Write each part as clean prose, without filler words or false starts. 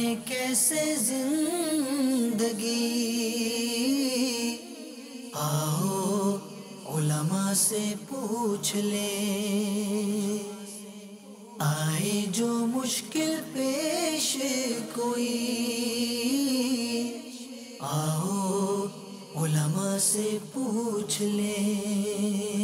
گزاریں کیسے زندگی، آؤ علماء سے پوچھ لیں، آئے جو مشکل پیش کوئی، آؤ علماء سے پوچھ لیں۔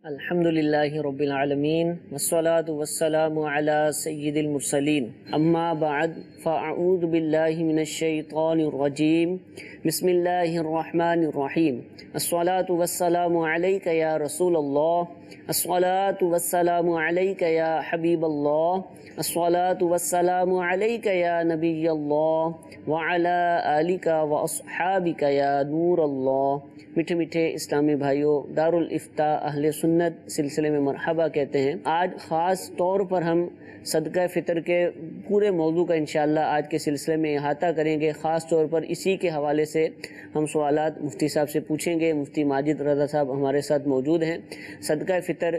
الحمدللہ رب العالمین والصلاة والسلام علی سید المرسلین، اما بعد فاعوذ باللہ من الشیطان الرجیم، بسم اللہ الرحمن الرحیم۔ الصلاة والسلام علیک یا رسول اللہ، الصلاة والسلام علیک یا حبیب اللہ، الصلاة والسلام علیک یا نبی اللہ، وعلی آلک واصحابک یا نور اللہ۔ میٹھے میٹھے اسلامی بھائیوں، دارالافتاء اہل سنت سلسلے میں مرحبا کہتے ہیں۔ آج خاص طور پر ہم صدقہ فطر کے پورے موضوع کا انشاءاللہ آج کے سلسلے میں احاطہ کریں گے۔ خاص طور پر اسی کے حوالے سے ہم سوالات مفتی صاحب سے پوچھیں گے۔ مفتی ماجد رضا صاحب ہمارے ساتھ موجود ہیں۔ صدقہ فطر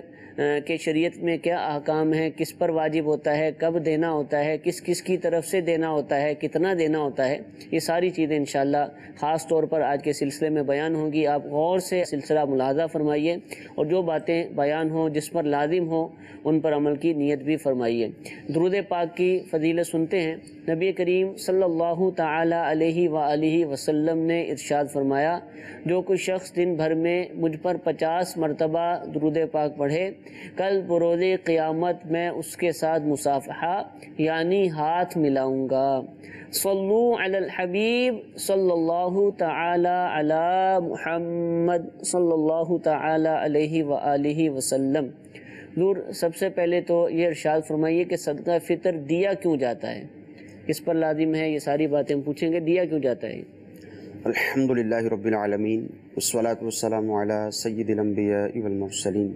کے شریعت میں کیا احکام ہیں، کس پر واجب ہوتا ہے، کب دینا ہوتا ہے، کس کس کی طرف سے دینا ہوتا ہے، کتنا دینا ہوتا ہے، یہ ساری چیزیں انشاءاللہ خاص طور پر آج کے سلسلے میں بیان ہوں گی۔ آپ غور سے سلسلہ ملاحظہ فرمائیے اور جو باتیں بیان ہوں، جس پر لازم ہوں، ان پر عمل کی نیت بھی فرمائیے۔ درود پاک کی فضیلت سنتے ہیں۔ نبی کریم صلی اللہ تعالی علیہ وآلہ وسلم نے ارشاد فرمایا، جو کوئی شخص دن بھر میں مجھ پر 50 مرتبہ درود پاک پڑھے، کل بروز قیامت میں اس کے ساتھ مصافحہ یعنی ہاتھ ملاؤں گا۔ صلو علی الحبیب صلی اللہ تعالی علی محمد صلی اللہ تعالی علیہ وآلہ وسلم۔ حضور، سب سے پہلے تو یہ ارشاد فرمائیے کہ صدقہ فطر دیا کیوں جاتا ہے، کس پر لازم ہے، یہ ساری باتیں ہم پوچھیں گے۔ دیا کیوں جاتا ہے؟ الحمدللہ رب العالمین والصلاة والسلام علی سید الانبیاء والمرسلین،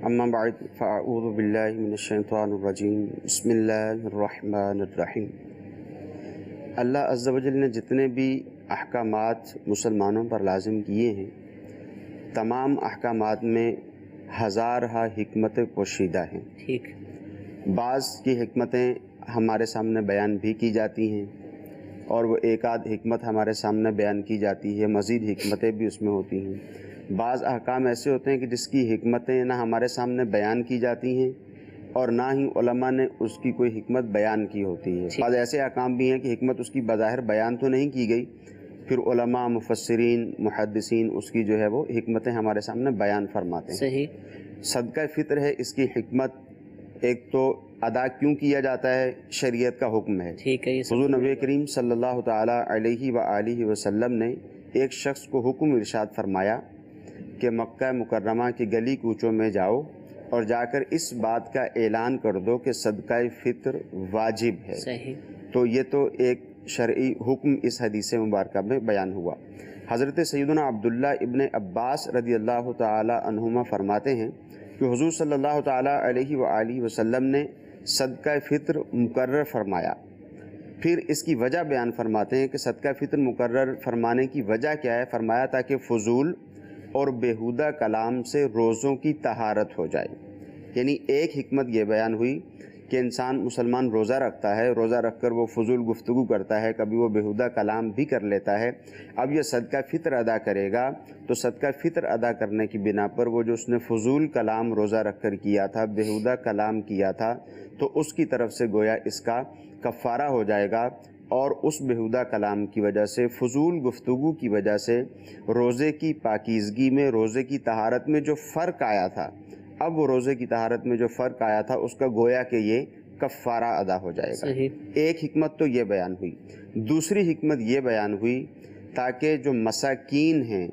اما بعد فاعوذ باللہ من الشیطان الرجیم، بسم اللہ الرحمن الرحیم۔ اللہ عز و جل نے جتنے بھی احکامات مسلمانوں پر لازم کیے ہیں، تمام احکامات میں ہزارہا حکمتیں پوشیدہ ہیں۔ ٹھیک۔ بعض کی حکمتیں ہمارے سامنے بیان بھی کی جاتی ہیں، اور وہ ایک آدھ حکمت ہمارے سامنے بیان کی جاتی ہے، مزید حکمتیں بھی اس میں ہوتی ہیں۔ بعض احکام ایسے ہوتے ہیں کہ جس کی حکمتیں نہ ہمارے سامنے بیان کی جاتی ہیں اور نہ ہی علماء نے اس کی کوئی حکمت بیان کی ہوتی ہے۔ بعض ایسے احکام بھی ہیں کہ حکمت اس کی بظاہر بیان تو نہیں کی گئی، پھر علماء، مفسرین، محدثین اس کی جو ہے وہ حکمتیں ہمارے سامنے بیان فرماتے ہیں۔ صحیح۔ صدقہ فطر ہے، اس کی حکمت ایک تو ادا کیوں کیا جاتا ہے، شریعت کا حکم ہے۔ ٹھیک ہے۔ حضور نبی کریم صلی اللہ تعالی علیہ وآلہ وسلم نے ایک شخص کو حکم ارشاد فرمایا کہ مکہ مکرمہ کی گلی کوچوں میں جاؤ اور جا کر اس بات کا اعلان کر دو کہ صدقہ فطر واجب ہے۔ صحیح۔ تو یہ تو ایک شرعی حکم اس حدیث مبارکہ میں بیان ہوا۔ حضرت سیدنا عبداللہ ابن عباس رضی اللہ تعالی عنہما فرماتے ہیں کہ حضور صلی اللہ تعالی علیہ وآلہ وسلم نے صدقہ فطر مقرر فرمایا۔ پھر اس کی وجہ بیان فرماتے ہیں کہ صدقہ فطر مقرر فرمانے کی وجہ کیا ہے؟ فرمایا تاکہ فضول اور بیہودہ کلام سے روزوں کی طہارت ہو جائے۔ یعنی ایک حکمت یہ بیان ہوئی کہ انسان مسلمان روزہ رکھتا ہے، روزہ رکھ کر وہ فضول گفتگو کرتا ہے، کبھی وہ بیہودہ کلام بھی کر لیتا ہے۔ اب یہ صدقہ فطر ادا کرے گا تو صدقہ فطر ادا کرنے کی بنا پر وہ جو اس نے فضول کلام روزہ رکھ کر کیا تھا، بیہودہ کلام کیا تھا، تو اس کی طرف سے گویا اس کا کفارہ ہو جائے گا، اور اس بیہودہ کلام کی وجہ سے، فضول گفتگو کی وجہ سے روزے کی پاکیزگی میں، روزے کی طہارت میں جو فرق آیا تھا، اب وہ روزے کی طہارت میں جو فرق آیا تھا اس کا گویا کہ یہ کفارہ ادا ہو جائے گا۔ ایک حکمت تو یہ بیان ہوئی۔ دوسری حکمت یہ بیان ہوئی تاکہ جو مساکین ہیں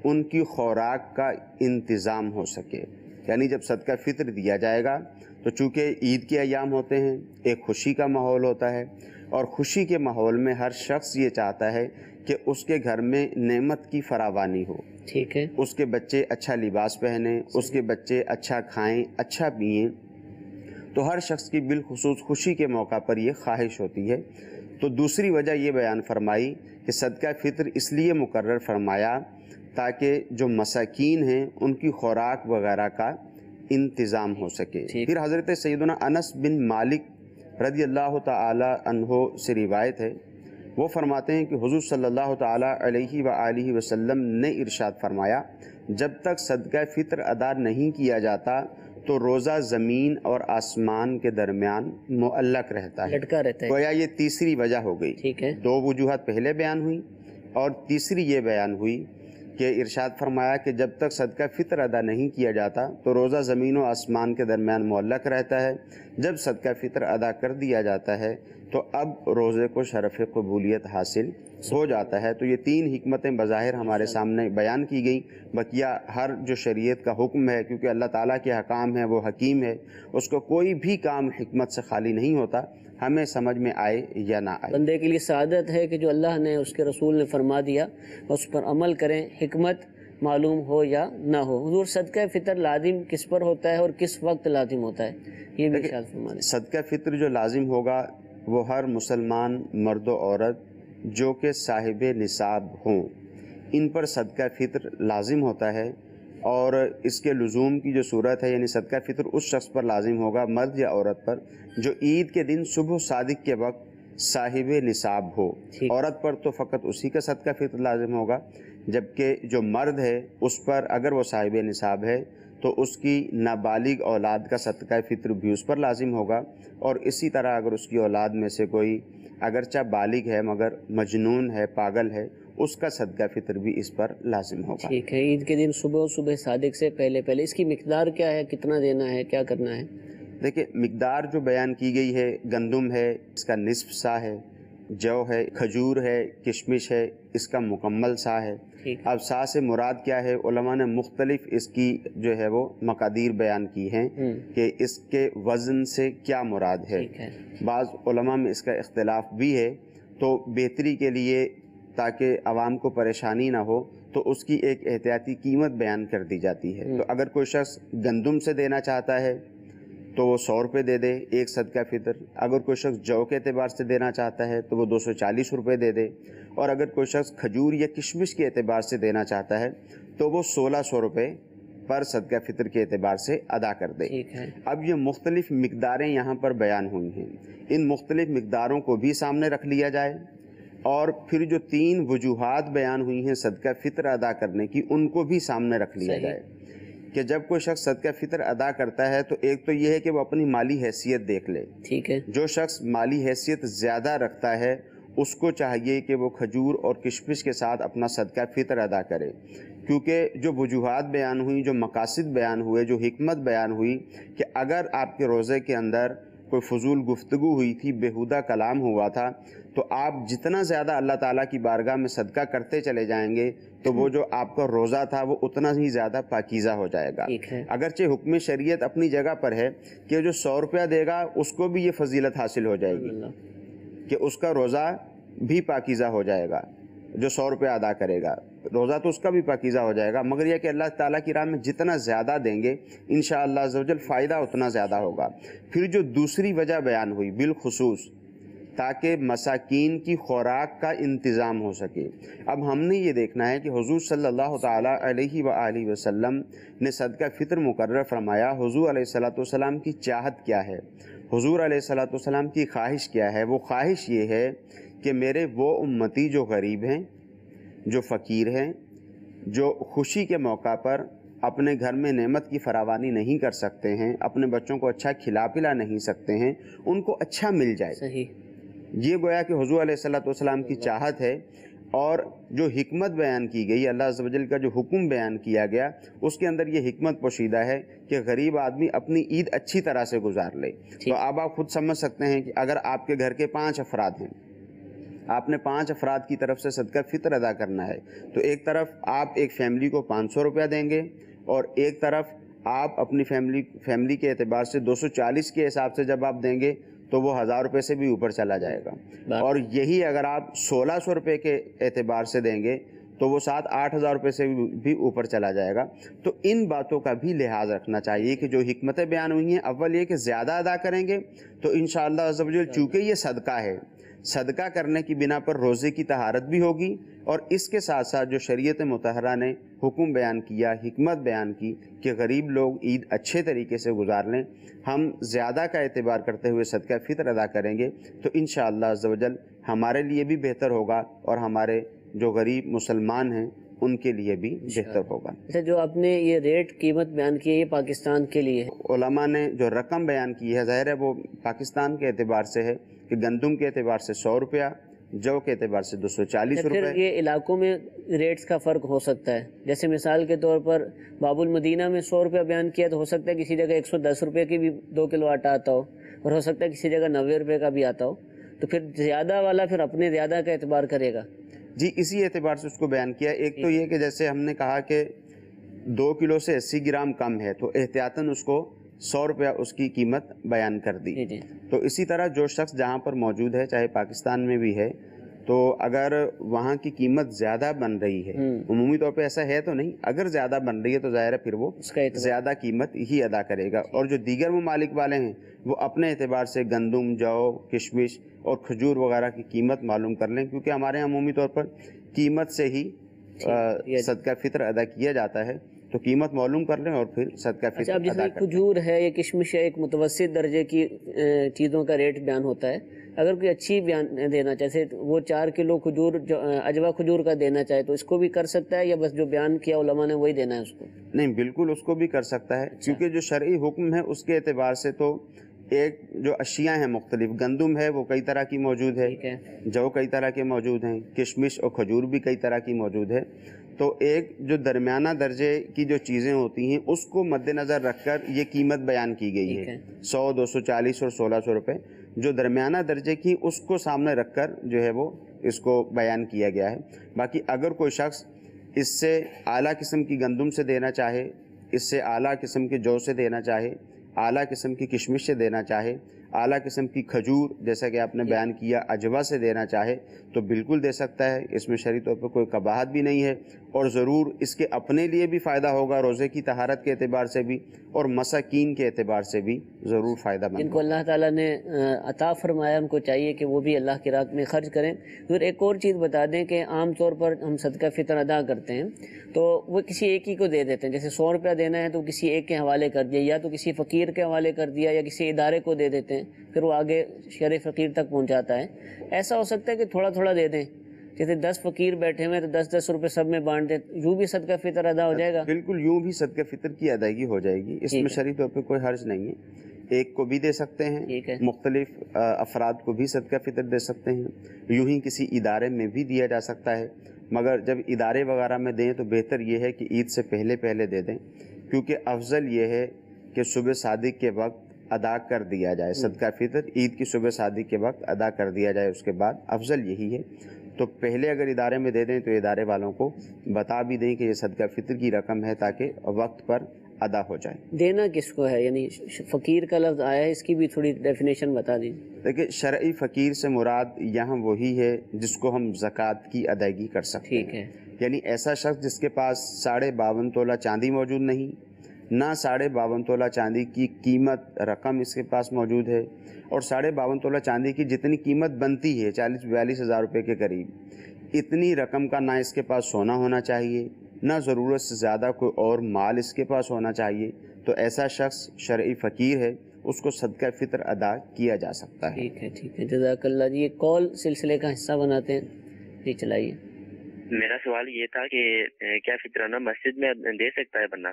ان کی خوراک کا انتظام ہو سکے۔ یعنی جب صدقہ فطر دیا جائے گا تو چونکہ عید کے ایام ہوتے ہیں، ایک خوشی کا ماحول ہوتا ہے، اور خوشی کے ماحول میں ہر شخص یہ چاہتا ہے کہ اس کے گھر میں نعمت کی فراوانی ہو۔ ٹھیک ہے۔ اس کے بچے اچھا لباس پہنیں، اس کے بچے اچھا کھائیں، اچھا پئیں، تو ہر شخص کی بالخصوص خوشی کے موقع پر یہ خواہش ہوتی ہے۔ تو دوسری وجہ یہ بیان فرمائی کہ صدقہ فطر اس لیے مقرر فرمایا تاکہ جو مساکین ہیں ان کی خوراک وغیرہ کا انتظام ہو سکے۔ پھر حضرت سیدنا انس بن مالک رضی اللہ تعالی عنہ سے روایت ہے، وہ فرماتے ہیں کہ حضور صلی اللہ تعالی علیہ وآلہ وسلم نے ارشاد فرمایا، جب تک صدقہ فطر ادا نہیں کیا جاتا تو روزہ زمین اور آسمان کے درمیان معلق رہتا ہے، لٹکا رہتا ہے۔ گویا یہ تیسری وجہ ہو گئی۔ ٹھیک ہے، دو وجوہات پہلے بیان ہوئی اور تیسری یہ بیان ہوئی کہ ارشاد فرمایا کہ جب تک صدقہ فطر ادا نہیں کیا جاتا تو روزہ زمین و آسمان کے درمیان معلق رہتا ہے، جب صدقہ فطر ادا کر دیا جاتا ہے تو اب روزے کو شرف قبولیت حاصل ہو جاتا ہے۔ تو یہ تین حکمتیں بظاہر ہمارے سامنے بیان کی گئیں۔ بقیہ ہر جو شریعت کا حکم ہے، کیونکہ اللہ تعالیٰ کے حکام ہیں، وہ حکیم ہے، اس کو کوئی بھی کام حکمت سے خالی نہیں ہوتا، ہمیں سمجھ میں آئے یا نہ آئے۔ بندے کے لیے سعادت ہے کہ جو اللہ نے اس کے رسول نے فرما دیا اس پر عمل کریں، حکمت معلوم ہو یا نہ ہو۔ حضور صدقہ فطر لازم کس پر ہوتا ہے اور کس وقت لازم ہوتا ہے، یہ بھی ارشاد فرما دیں۔ صدقہ فطر جو لازم ہوگا وہ ہر مسلمان مرد و عورت جو کہ صاحب نصاب ہوں، ان پر صدقہ فطر لازم ہوتا ہے، اور اس کے لزوم کی جو صورت ہے یعنی صدقہ فطر اس شخص پر لازم ہوگا، مرد یا عورت پر، جو عید کے دن صبح صادق کے وقت صاحب نصاب ہو۔ عورت پر تو فقط اسی کا صدقہ فطر لازم ہوگا، جبکہ جو مرد ہے اس پر اگر وہ صاحب نصاب ہے تو اس کی نابالغ اولاد کا صدقہ فطر بھی اس پر لازم ہوگا، اور اسی طرح اگر اس کی اولاد میں سے کوئی اگرچہ بالغ ہے مگر مجنون ہے، پاگل ہے، اس کا صدقہ فطر بھی اس پر لازم ہوگا۔ ٹھیک ہے، عید کے دن صبح صادق سے پہلے اس کی مقدار کیا ہے، کتنا دینا ہے، کیا کرنا ہے؟ دیکھیں، مقدار جو بیان کی گئی ہے، گندم ہے اس کا نصف سا ہے، جو ہے کھجور ہے، کشمش ہے اس کا مکمل سا ہے۔ اب سا سے مراد کیا ہے، علماء نے مختلف اس کی جو ہے وہ مقادیر بیان کی ہیں کہ اس کے وزن سے کیا مراد ہے۔ بعض علماء میں اس کا اختلاف بھی ہے، تو بہتری کے لیے تاکہ عوام کو پریشانی نہ ہو تو اس کی ایک احتیاطی قیمت بیان کر دی جاتی ہے۔ تو اگر کوئی شخص گندم سے دینا چاہتا ہے تو وہ 100 روپے دے دے ایک صدقہ فطر، اگر کوئی شخص جو کے اعتبار سے دینا چاہتا ہے تو وہ 240 روپے دے دے، اور اگر کوئی شخص کھجور یا کشمش کے اعتبار سے دینا چاہتا ہے تو وہ 1600 روپے پر صدقہ فطر کے اعتبار سے ادا کر دے۔ اب یہ مختلف مقداریں یہاں پر بیان ہوئی ہیں، ان مختلف مقداروں کو بھی سامنے رکھ لیا جائے، اور پھر جو 3 وجوہات بیان ہوئی ہیں صدقہ فطر ادا کرنے کی ان کو بھی سامنے رکھ لیا جائے کہ جب کوئی شخص صدقہ فطر ادا کرتا ہے تو ایک تو یہ ہے کہ وہ اپنی مالی حیثیت دیکھ لے۔ ٹھیک ہے، جو شخص مالی حیثیت زیادہ رکھتا ہے اس کو چاہیے کہ وہ کھجور اور کشمش کے ساتھ اپنا صدقہ فطر ادا کرے، کیونکہ جو وجوہات بیان ہوئی، جو مقاصد بیان ہوئے، جو حکمت بیان ہوئی کہ اگر آپ کے روزے کے اندر کوئی فضول گفتگو ہوئی تھی، بیہودہ کلام ہوا تھا، تو آپ جتنا زیادہ اللہ تعالیٰ کی بارگاہ میں صدقہ کرتے چلے جائیں گے تو وہ جو آپ کا روزہ تھا وہ اتنا ہی زیادہ پاکیزہ ہو جائے گا۔ اگرچہ حکم شریعت اپنی جگہ پر ہے کہ جو 100 روپیہ دے گا اس کو بھی یہ فضیلت حاصل ہو جائے گی کہ اس کا روزہ بھی پاکیزہ ہو جائے گا، جو 100 روپیہ ادا کرے گا روزہ تو اس کا بھی پاکیزہ ہو جائے گا، مگر یہ کہ اللہ تعالیٰ کی راہ میں جتنا زیادہ دیں گے انشاءاللہ عزوجل فائدہ اتنا زیادہ ہوگا۔ پھر جو دوسری وجہ بیان ہوئی بالخصوص تاکہ مساکین کی خوراک کا انتظام ہو سکے، اب ہم نے یہ دیکھنا ہے کہ حضور صلی اللہ تعالیٰ علیہ وآلہ وسلم نے صدقہ فطر مقرر فرمایا، حضور علیہ السلام کی چاہت کیا ہے، حضور علیہ السلام کی خواہش کیا ہے؟ وہ خواہش یہ ہے کہ میرے وہ امتی جو غریب ہیں، جو فقیر ہیں، جو خوشی کے موقع پر اپنے گھر میں نعمت کی فراوانی نہیں کر سکتے ہیں، اپنے بچوں کو اچھا کھلا پلا نہیں سکتے ہیں، ان کو اچھا مل جائے۔ یہ گویا کہ حضور علیہ السلام کی چاہت ہے، اور جو حکمت بیان کی گئی، اللہ عز و جل کا جو حکم بیان کیا گیا اس کے اندر یہ حکمت پوشیدہ ہے کہ غریب آدمی اپنی عید اچھی طرح سے گزار لے۔ تو اب آپ خود سمجھ سکتے ہیں کہ اگر آپ کے گھر کے 5 افراد ہیں، آپ نے 5 افراد کی طرف سے صدقہ فطر ادا کرنا ہے، تو ایک طرف آپ ایک فیملی کو 500 روپیہ دیں گے، اور ایک طرف آپ اپنی فیملی کے اعتبار سے 240 کے حساب سے جب آپ دیں گے تو وہ 1000 روپے سے بھی اوپر چلا جائے گا، اور یہی اگر آپ 1600 روپے کے اعتبار سے دیں گے تو وہ 7-8 ہزار روپے سے بھی اوپر چلا جائے گا۔ تو ان باتوں کا بھی لحاظ رکھنا چاہیے کہ جو حکمتیں بیان ہوئی ہیں، اول یہ کہ زیادہ ادا کریں گے تو انشاءاللہ عز و جل چونکہ یہ صدقہ ہے، صدقہ کرنے کی بنا پر روزے کی طہارت بھی ہوگی، اور اس کے ساتھ ساتھ جو شریعت مطہرہ نے حکم بیان کیا، حکمت بیان کی کہ غریب لوگ عید اچھے طریقے سے گزار لیں، ہم زیادہ کا اعتبار کرتے ہوئے صدقہ فطر ادا کریں گے تو انشاءاللہ عز و جل ہمارے لیے بھی بہتر ہوگا اور ہمارے جو غریب مسلمان ہیں ان کے لیے بھی بہتر ہوگا۔ اچھا، جو آپ نے یہ ریٹ قیمت بیان کی ہے یہ پاکستان کے لیے ہے؟ علماء نے جو رقم بیان کی ہے ظاہر ہے وہ پاکستان کے اعتبار سے ہے کہ گندم کے اعتبار سے 100 روپیہ، جو کے اعتبار سے 240 پھر روپے۔ یہ علاقوں میں ریٹس کا فرق ہو سکتا ہے، جیسے مثال کے طور پر باب المدینہ میں 100 روپیہ بیان کیا تو ہو سکتا ہے کسی جگہ 110 روپے کی بھی 2 کلو آٹا آتا ہو، اور ہو سکتا ہے کسی جگہ 90 روپے کا بھی آتا ہو، تو پھر زیادہ والا پھر اپنے زیادہ کا اعتبار کرے گا۔ جی اسی اعتبار سے اس کو بیان کیا۔ ایک تو یہ کہ جیسے ہم نے کہا کہ 2 کلو سے 80 گرام کم ہے تو احتیاطاً اس کو 100 روپیہ اس کی قیمت بیان کر دی۔ جی تو اسی طرح جو شخص جہاں پر موجود ہے، چاہے پاکستان میں بھی ہے، تو اگر وہاں کی قیمت زیادہ بن رہی ہے، عمومی طور پہ ایسا ہے تو نہیں، اگر زیادہ بن رہی ہے تو ظاہر ہے پھر وہ زیادہ قیمت ہی ادا کرے گا۔ اور جو دیگر ممالک والے ہیں وہ اپنے اعتبار سے گندم، جو، کشمش اور کھجور وغیرہ کی قیمت معلوم کر لیں، کیونکہ ہمارے یہاں عمومی طور پر قیمت سے ہی صدقہ فطر ادا کیا جاتا ہے، تو قیمت معلوم کر لیں اور پھر صدقہ فطر اب جس ادا میں کر لیں۔ کھجور ہے یا کشمش ہے، ایک متوسط درجے کی چیزوں کا ریٹ بیان ہوتا ہے، اگر کوئی اچھی بیان دینا چاہے، وہ 4 کلو کھجور اجوا کھجور کا دینا چاہے تو اس کو بھی کر سکتا ہے، یا بس جو بیان کیا علماء نے وہی دینا ہے اس کو؟ نہیں، بالکل اس کو بھی کر سکتا ہے، کیونکہ جو شرعی حکم ہے اس کے اعتبار سے تو ایک جو اشیاء ہیں مختلف، گندم ہے وہ کئی طرح کی موجود ہے، جو کئی طرح کے موجود ہیں، کشمش اور کھجور بھی کئی طرح کی موجود ہے، تو ایک جو درمیانہ درجے کی جو چیزیں ہوتی ہیں اس کو مد نظر رکھ کر یہ قیمت بیان کی گئی ہے، 100، 240 اور 1600 روپے، جو درمیانہ درجے کی اس کو سامنے رکھ کر جو ہے وہ اس کو بیان کیا گیا ہے۔ باقی اگر کوئی شخص اس سے اعلیٰ قسم کی گندم سے دینا چاہے، اس سے اعلیٰ قسم کے جو سے دینا چاہے، اعلیٰ قسم کی کشمش سے دینا چاہے، اعلیٰ قسم کی کھجور جیسا کہ آپ نے بیان کیا اجوا سے دینا چاہے تو بالکل دے سکتا ہے، اس میں شرعی طور پر کوئی قباحت بھی نہیں ہے، اور ضرور اس کے اپنے لیے بھی فائدہ ہوگا، روزے کی طہارت کے اعتبار سے بھی اور مساکین کے اعتبار سے بھی ضرور فائدہ مند جن کو اللہ تعالیٰ نے عطا فرمایا ان کو چاہیے کہ وہ بھی اللہ کی راہ میں خرچ کریں۔ پھر ایک اور چیز بتا دیں کہ عام طور پر ہم صدقہ فطر ادا کرتے ہیں تو وہ کسی ایک ہی کو دے دیتے ہیں، جیسے 100 روپیہ دینا ہے تو کسی ایک کے حوالے کر دیا، یا تو کسی فقیر کے حوالے کر دیا، یا کسی ادارے کو دے دیتے ہیں، پھر وہ آگے شہر فقیر تک پہنچاتا ہے۔ ایسا ہو سکتا ہے کہ تھوڑا تھوڑا دے دیں، جیسے 10 فقیر بیٹھے ہوئے تو 10 روپے سب میں بانٹ دیں، یوں بھی صدقہ فطر ادا ہو جائے گا؟ بالکل یوں بھی صدقہ فطر کی ادائیگی ہو جائے گی، اس میں شرعی طور پہ کوئی حرج نہیں ہے، ایک کو بھی دے سکتے ہیں، مختلف افراد کو بھی صدقہ فطر دے سکتے ہیں، یوں ہی کسی ادارے میں بھی دیا جا سکتا ہے، مگر جب ادارے وغیرہ میں دیں تو بہتر یہ ہے کہ عید سے پہلے دے دیں، کیونکہ افضل یہ ہے کہ صبح صادق کے وقت ادا کر دیا جائے صدقہ فطر، عید کی صبح صادق کے وقت ادا کر دیا جائے، اس کے بعد افضل یہی ہے۔ تو پہلے اگر ادارے میں دے دیں تو ادارے والوں کو بتا بھی دیں کہ یہ صدقہ فطر کی رقم ہے تاکہ وقت پر ادا ہو جائے۔ دینا کس کو ہے؟ یعنی فقیر کا لفظ آیا ہے، اس کی بھی تھوڑی ڈیفینیشن بتا دیجیے۔ دیکھیں شرعی فقیر سے مراد یہاں وہی ہے جس کو ہم زکوٰۃ کی ادائیگی کر سکتے ہیں، ٹھیک ہے، یعنی ایسا شخص جس کے پاس 52.5 تولہ چاندی موجود نہیں، نہ 52.5 تولہ چاندی کی قیمت رقم اس کے پاس موجود ہے، اور 52.5 تولہ چاندی کی جتنی قیمت بنتی ہے 40-42 ہزار روپے کے قریب، اتنی رقم کا نہ اس کے پاس سونا ہونا چاہیے، نہ ضرورت سے زیادہ کوئی اور مال اس کے پاس ہونا چاہیے، تو ایسا شخص شرعی فقیر ہے، اس کو صدقہ فطر ادا کیا جا سکتا ہے۔ ٹھیک ہے، جزاک اللہ جی۔ یہ کال سلسلے کا حصہ بناتے ہیں، جی چلائیے۔ میرا سوال یہ تھا کہ کیا فطرانہ مسجد میں دے سکتا ہے بندہ؟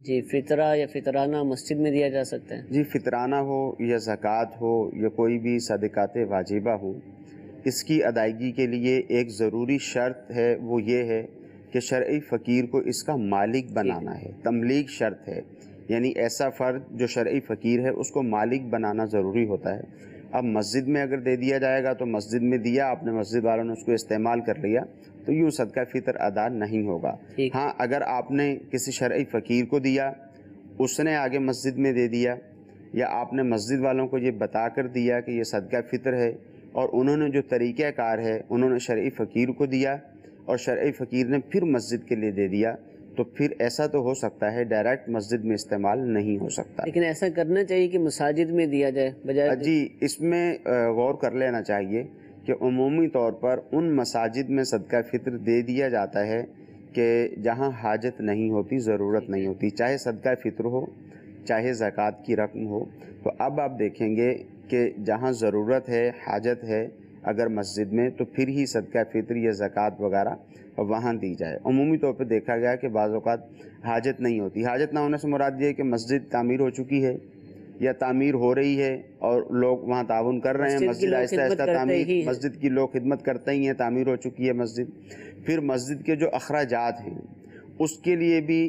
جی، فطرہ یا فطرانہ مسجد میں دیا جا سکتا ہے؟ جی، فطرانہ ہو یا زکوٰۃ ہو یا کوئی بھی صدقات واجبہ ہو، اس کی ادائیگی کے لیے ایک ضروری شرط ہے، وہ یہ ہے کہ شرعی فقیر کو اس کا مالک بنانا ہے، تملیک شرط ہے، یعنی ایسا فرد جو شرعی فقیر ہے اس کو مالک بنانا ضروری ہوتا ہے۔ اب مسجد میں اگر دے دیا جائے گا تو مسجد میں دیا، آپ نے مسجد والوں نے اس کو استعمال کر لیا تو یوں صدقہ فطر ادا نہیں ہوگا۔ ہاں، اگر آپ نے کسی شرعی فقیر کو دیا، اس نے آگے مسجد میں دے دیا، یا آپ نے مسجد والوں کو یہ بتا کر دیا کہ یہ صدقہ فطر ہے، اور انہوں نے جو طریقہ کار ہے انہوں نے شرعی فقیر کو دیا اور شرعی فقیر نے پھر مسجد کے لیے دے دیا، تو پھر ایسا تو ہو سکتا ہے، ڈائریکٹ مسجد میں استعمال نہیں ہو سکتا۔ لیکن ایسا کرنا چاہیے کہ مساجد میں دیا جائے بجائے؟ جی، اس میں غور کر لینا چاہیے کہ عمومی طور پر ان مساجد میں صدقہ فطر دے دیا جاتا ہے کہ جہاں حاجت نہیں ہوتی، ضرورت نہیں ہوتی، چاہے صدقہ فطر ہو چاہے زکوٰۃ کی رقم ہو۔ تو اب آپ دیکھیں گے کہ جہاں ضرورت ہے، حاجت ہے اگر مسجد میں، تو پھر ہی صدقہ فطر یا زکوٰۃ وغیرہ وہاں دی جائے۔ عمومی طور پہ دیکھا گیا کہ بعض اوقات حاجت نہیں ہوتی۔ حاجت نہ ہونے سے مراد یہ ہے کہ مسجد تعمیر ہو چکی ہے یا تعمیر ہو رہی ہے اور لوگ وہاں تعاون کر رہے ہیں، مسجد آہستہ آہستہ تعمیر، مسجد کی لوگ خدمت کرتے ہی ہیں، تعمیر ہو چکی ہے مسجد۔ پھر مسجد کے جو اخراجات ہیں اس کے لیے بھی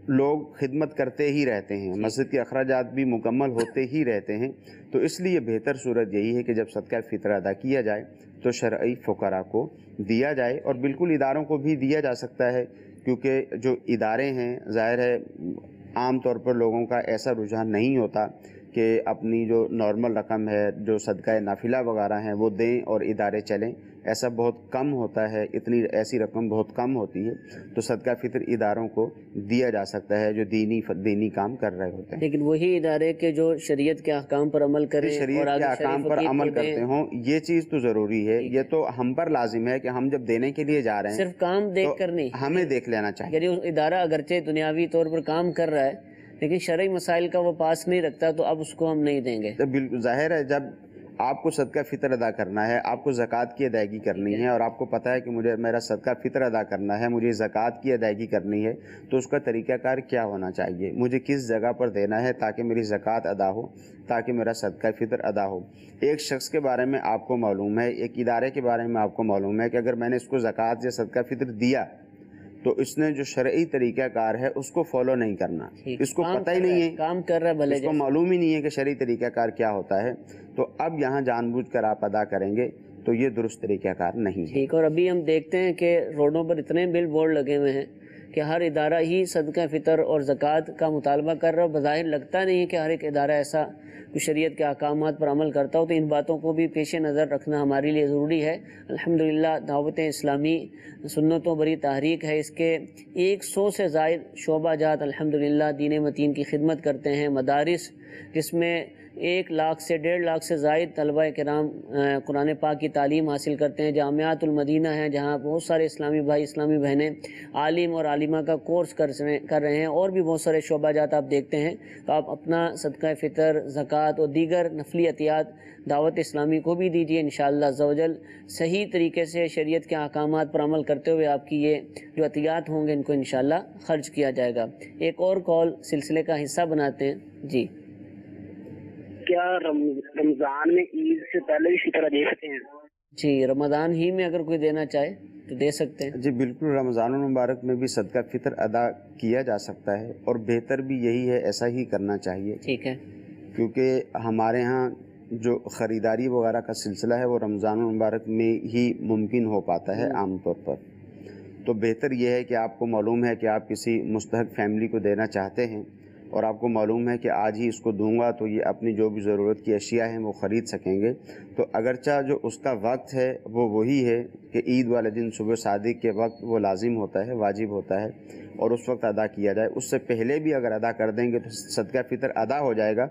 لوگ خدمت کرتے ہی رہتے ہیں، مسجد کے اخراجات بھی مکمل ہوتے ہی رہتے ہیں۔ تو اس لیے بہتر صورت یہی ہے کہ جب صدقہ فطر ادا کیا جائے تو شرعی فقراء کو دیا جائے، اور بالکل اداروں کو بھی دیا جا سکتا ہے، کیونکہ جو ادارے ہیں ظاہر ہے عام طور پر لوگوں کا ایسا رجحان نہیں ہوتا کہ اپنی جو نارمل رقم ہے، جو صدقہ نافلہ وغیرہ ہیں وہ دیں اور ادارے چلیں، ایسا بہت کم ہوتا ہے، ایسی رقم بہت کم ہوتی ہے۔ تو صدقہ فطر اداروں کو دیا جا سکتا ہے جو دینی کام کر رہے ہوتے ہیں، لیکن وہی ادارے کے جو شریعت کے احکام پر عمل کریں، شریعت کے احکام پر عمل کرتے ہوں، یہ چیز تو ضروری ہے۔ یہ تو ہم پر لازم ہے کہ ہم جب دینے کے لیے جا رہے ہیں صرف کام دیکھ کر نہیں، ہمیں دیکھ لینا چاہیے۔ یعنی اس ادارہ اگرچہ دنیاوی طور پر کام کر رہا ہے لیکن شرعی مسائل کا وہ پاس نہیں رکھتا، تو اب اس کو ہم نہیں دیں گے۔ بالکل ظاہر ہے، جب آپ کو صدقہ فطر ادا کرنا ہے، آپ کو زکوٰۃ کی ادائیگی کرنی ہے، اور آپ کو پتہ ہے کہ مجھے میرا صدقہ فطر ادا کرنا ہے، مجھے زکوٰۃ کی ادائیگی کرنی ہے، تو اس کا طریقہ کار کیا ہونا چاہیے، مجھے کس جگہ پر دینا ہے تاکہ میری زکوٰۃ ادا ہو، تاکہ میرا صدقہ فطر ادا ہو۔ ایک شخص کے بارے میں آپ کو معلوم ہے، ایک ادارے کے بارے میں آپ کو معلوم ہے کہ اگر میں نے اس کو زکوٰۃ یا صدقہ فطر دیا تو اس نے جو شرعی طریقہ کار ہے اس کو فالو نہیں کرنا، اس کو پتہ ہی نہیں ہے، کام کر رہا ہے، اس کو معلوم ہی نہیں ہے کہ شرعی طریقہ کار کیا ہوتا ہے، تو اب یہاں جان بوجھ کر آپ ادا کریں گے تو یہ درست طریقہ کار نہیں ہے۔ ٹھیک، اور ابھی ہم دیکھتے ہیں کہ روڈوں پر اتنے بل بورڈ لگے ہوئے ہیں کہ ہر ادارہ ہی صدقہ فطر اور زکوٰۃ کا مطالبہ کر رہا ہے، بظاہر لگتا نہیں ہے کہ ہر ایک ادارہ ایسا کچھ شریعت کے احکامات پر عمل کرتا ہو، تو ان باتوں کو بھی پیش نظر رکھنا ہمارے لیے ضروری ہے۔ الحمدللہ دعوت اسلامی سنتوں بری تحریک ہے، اس کے 100 سے زائد شعبہ جات الحمدللہ دین متین کی خدمت کرتے ہیں، مدارس جس میں 1 لاکھ سے 1.5 لاکھ سے زائد طلبہ کرام قرآن پاک کی تعلیم حاصل کرتے ہیں، جامعات المدینہ ہیں جہاں بہت سارے اسلامی بھائی اسلامی بہنیں عالم اور عالمہ کا کورس کر رہے ہیں، اور بھی بہت سارے شعبہ جات آپ دیکھتے ہیں۔ تو آپ اپنا صدقہ فطر، زکوٰۃ اور دیگر نفلی عطیات دعوت اسلامی کو بھی دیجیے، انشاءاللہ عز و جل صحیح طریقے سے شریعت کے احکامات پر عمل کرتے ہوئے آپ کی یہ جو عطیات ہوں گے ان کو انشاءاللہ خرچ کیا جائے گا۔ ایک اور کال سلسلے کا حصہ بناتے ہیں۔ جی، کیا رمضان میں عید سے پہلے بھی فطر دے سکتے ہیں؟ جی، رمضان ہی میں اگر کوئی دینا چاہے تو دے سکتے ہیں۔ جی بالکل، رمضان المبارک میں بھی صدقہ فطر ادا کیا جا سکتا ہے، اور بہتر بھی یہی ہے، ایسا ہی کرنا چاہیے، ٹھیک ہے، کیونکہ ہمارے ہاں جو خریداری وغیرہ کا سلسلہ ہے وہ رمضان المبارک میں ہی ممکن ہو پاتا ہے عام طور پر۔ تو بہتر یہ ہے کہ آپ کو معلوم ہے کہ آپ کسی مستحق فیملی کو دینا چاہتے ہیں، اور آپ کو معلوم ہے کہ آج ہی اس کو دوں گا تو یہ اپنی جو بھی ضرورت کی اشیاء ہیں وہ خرید سکیں گے، تو اگرچہ جو اس کا وقت ہے وہ وہی ہے کہ عید والے دن صبح صادق کے وقت وہ لازم ہوتا ہے، واجب ہوتا ہے، اور اس وقت ادا کیا جائے۔ اس سے پہلے بھی اگر ادا کر دیں گے تو صدقہ فطر ادا ہو جائے گا،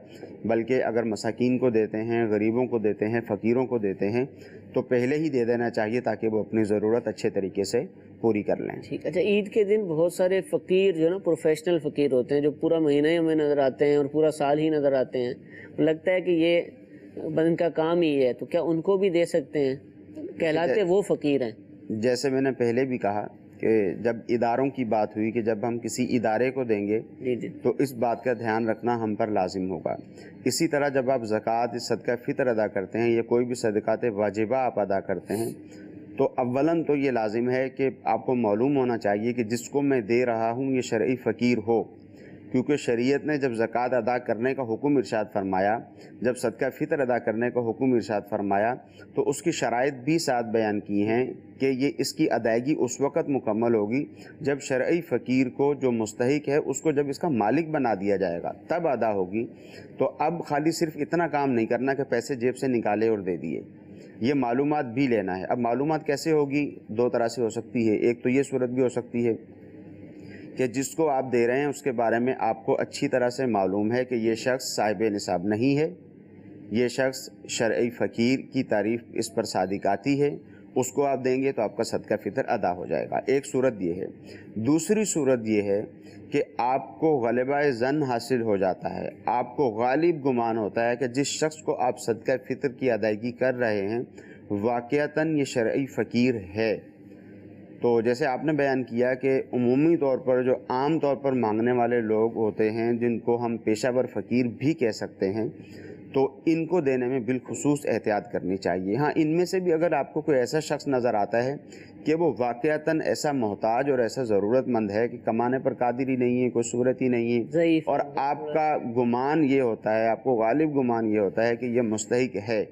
بلکہ اگر مساکین کو دیتے ہیں، غریبوں کو دیتے ہیں، فقیروں کو دیتے ہیں تو پہلے ہی دے دینا چاہیے تاکہ وہ اپنی ضرورت اچھے طریقے سے پوری کر لیں۔ ٹھیک۔ اچھا، عید کے دن بہت سارے فقیر جو نا پروفیشنل فقیر ہوتے ہیں جو پورا مہینہ ہی ہمیں نظر آتے ہیں اور پورا سال ہی نظر آتے ہیں، لگتا ہے کہ یہ ان کا کام ہی ہے، تو کیا ان کو بھی دے سکتے ہیں؟ کہلاتے وہ فقیر ہیں؟ جیسے میں نے پہلے بھی کہا کہ جب اداروں کی بات ہوئی کہ جب ہم کسی ادارے کو دیں گے جی، تو اس بات کا دھیان رکھنا ہم پر لازم ہوگا۔ اسی طرح جب آپ زکوٰۃ، صدقہ فطر ادا کرتے ہیں یا کوئی بھی صدقات واجبہ آپ ادا کرتے ہیں تو اولاً تو یہ لازم ہے کہ آپ کو معلوم ہونا چاہیے کہ جس کو میں دے رہا ہوں یہ شرعی فقیر ہو، کیونکہ شریعت نے جب زکوٰۃ ادا کرنے کا حکم ارشاد فرمایا، جب صدقہ فطر ادا کرنے کا حکم ارشاد فرمایا تو اس کی شرائط بھی ساتھ بیان کی ہیں کہ یہ اس کی ادائیگی اس وقت مکمل ہوگی جب شرعی فقیر کو جو مستحق ہے اس کو جب اس کا مالک بنا دیا جائے گا تب ادا ہوگی۔ تو اب خالی صرف اتنا کام نہیں کرنا کہ پیسے جیب سے نکالے اور دے دیے، یہ معلومات بھی لینا ہے۔ اب معلومات کیسے ہوگی؟ 2 طرح سے ہو سکتی ہے۔ ایک تو یہ صورت بھی ہو سکتی ہے کہ جس کو آپ دے رہے ہیں اس کے بارے میں آپ کو اچھی طرح سے معلوم ہے کہ یہ شخص صاحب نصاب نہیں ہے، یہ شخص شرعی فقیر کی تعریف اس پر صادق آتی ہے، اس کو آپ دیں گے تو آپ کا صدقہ فطر ادا ہو جائے گا۔ ایک صورت یہ ہے۔ دوسری صورت یہ ہے کہ آپ کو غلبہ ظن حاصل ہو جاتا ہے، آپ کو غالب گمان ہوتا ہے کہ جس شخص کو آپ صدقہ فطر کی ادائیگی کر رہے ہیں واقعتاً یہ شرعی فقیر ہے۔ تو جیسے آپ نے بیان کیا کہ عمومی طور پر جو عام طور پر مانگنے والے لوگ ہوتے ہیں جن کو ہم پیشہ ور فقیر بھی کہہ سکتے ہیں، تو ان کو دینے میں بالخصوص احتیاط کرنی چاہیے۔ ہاں، ان میں سے بھی اگر آپ کو کوئی ایسا شخص نظر آتا ہے کہ وہ واقعتاً ایسا محتاج اور ایسا ضرورت مند ہے کہ کمانے پر قادر ہی نہیں ہے، کوئی صورت ہی نہیں ہے، ضعیف، اور آپ کا گمان یہ ہوتا ہے، آپ کو غالب گمان یہ ہوتا ہے کہ یہ مستحق ہے،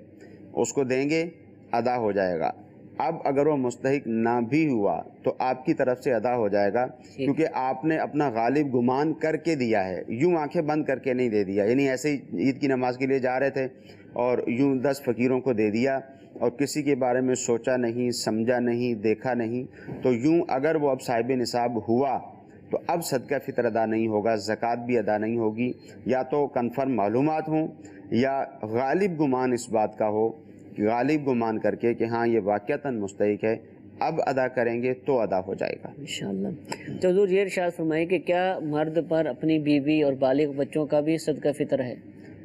اس کو دیں گے ادا ہو جائے گا۔ اب اگر وہ مستحق نہ بھی ہوا تو آپ کی طرف سے ادا ہو جائے گا، کیونکہ آپ نے اپنا غالب گمان کر کے دیا ہے، یوں آنکھیں بند کر کے نہیں دے دیا۔ یعنی ایسے ہی عید کی نماز کے لیے جا رہے تھے اور یوں 10 فقیروں کو دے دیا اور کسی کے بارے میں سوچا نہیں، سمجھا نہیں، دیکھا نہیں، تو یوں اگر وہ اب صاحب نصاب ہوا تو اب صدقہ فطر ادا نہیں ہوگا، زکوٰۃ بھی ادا نہیں ہوگی۔ یا تو کنفرم معلومات ہوں یا غالب گمان اس بات کا ہو، غالب گمان کر کے کہ ہاں یہ واقعتاً مستحق ہے، اب ادا کریں گے تو ادا ہو جائے گا انشاءاللہ۔ تو حضور یہ ارشاد فرمائے کہ کیا مرد پر اپنی بیوی اور بالغ بچوں کا بھی صدقہ فطر ہے؟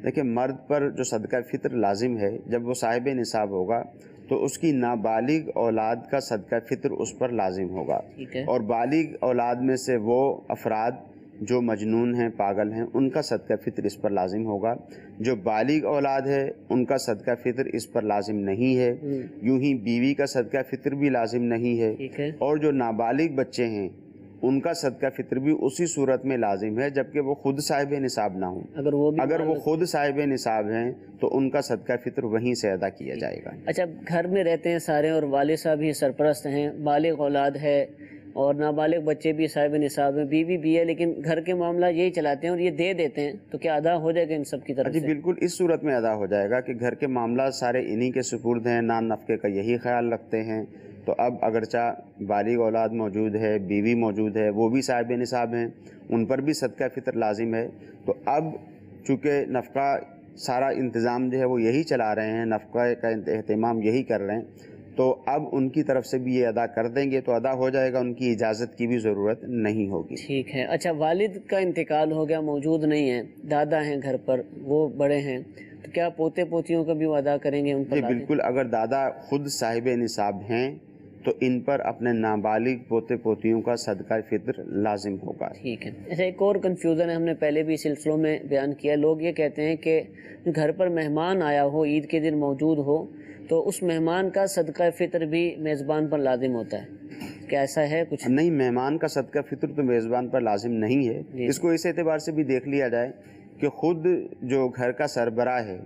دیکھیں، مرد پر جو صدقہ فطر لازم ہے جب وہ صاحب نصاب ہوگا تو اس کی نابالغ اولاد کا صدقہ فطر اس پر لازم ہوگا، ٹھیک ہے، اور بالغ اولاد میں سے وہ افراد جو مجنون ہیں، پاگل ہیں، ان کا صدقہ فطر اس پر لازم ہوگا۔ جو بالغ اولاد ہے ان کا صدقہ فطر اس پر لازم نہیں ہے۔ یوں ہی بیوی کا صدقہ فطر بھی لازم نہیں ہے، ٹھیک ہے، اور جو نابالغ بچے ہیں ان کا صدقہ فطر بھی اسی صورت میں لازم ہے جبکہ وہ خود صاحب نصاب نہ ہوں۔ اگر وہ خود صاحب نصاب ہیں تو ان کا صدقہ فطر وہیں سے ادا کیا جائے گا۔ اچھا، گھر میں رہتے ہیں سارے اور والد صاحب ہی سرپرست ہیں، بالغ اولاد ہے اور نابالغ بچے بھی صاحب نصاب ہیں، بیوی بھی ہے، لیکن گھر کے معاملہ یہی چلاتے ہیں اور یہ دے دیتے ہیں، تو کیا ادا ہو جائے گا ان سب کی طرف جی سے؟ بالکل، اس صورت میں ادا ہو جائے گا کہ گھر کے معاملات سارے انہی کے سپرد ہیں، نان نفقے کا یہی خیال رکھتے ہیں۔ تو اب اگرچہ بالغ اولاد موجود ہے، بیوی موجود ہے، وہ بھی صاحب نصاب ہیں، ان پر بھی صدقہ فطر لازم ہے، تو اب چونکہ نفقہ سارا انتظام جو ہے وہ یہی چلا رہے ہیں، نفقہ کا اہتمام یہی کر رہے ہیں، تو اب ان کی طرف سے بھی یہ ادا کر دیں گے تو ادا ہو جائے گا، ان کی اجازت کی بھی ضرورت نہیں ہوگی۔ ٹھیک ہے۔ اچھا، والد کا انتقال ہو گیا، موجود نہیں ہے، دادا ہیں گھر پر، وہ بڑے ہیں، تو کیا پوتے پوتیوں کا بھی وہ ادا کریں گے ان پر؟ جی بالکل، اگر دادا خود صاحب نصاب ہیں تو ان پر اپنے نابالغ پوتے پوتیوں کا صدقہ فطر لازم ہوگا۔ ٹھیک ہے۔ اچھا، ایک اور کنفیوژن ہے، ہم نے پہلے بھی سلسلوں میں بیان کیا، لوگ یہ کہتے ہیں کہ گھر پر مہمان آیا ہو، عید کے دن موجود ہو، تو اس مہمان کا صدقہ فطر بھی میزبان پر لازم ہوتا ہے، کیا ایسا ہے کچھ؟ نہیں، مہمان کا صدقہ فطر تو میزبان پر لازم نہیں ہے۔ اس کو اس اعتبار سے بھی دیکھ لیا جائے کہ خود جو گھر کا سربراہ ہے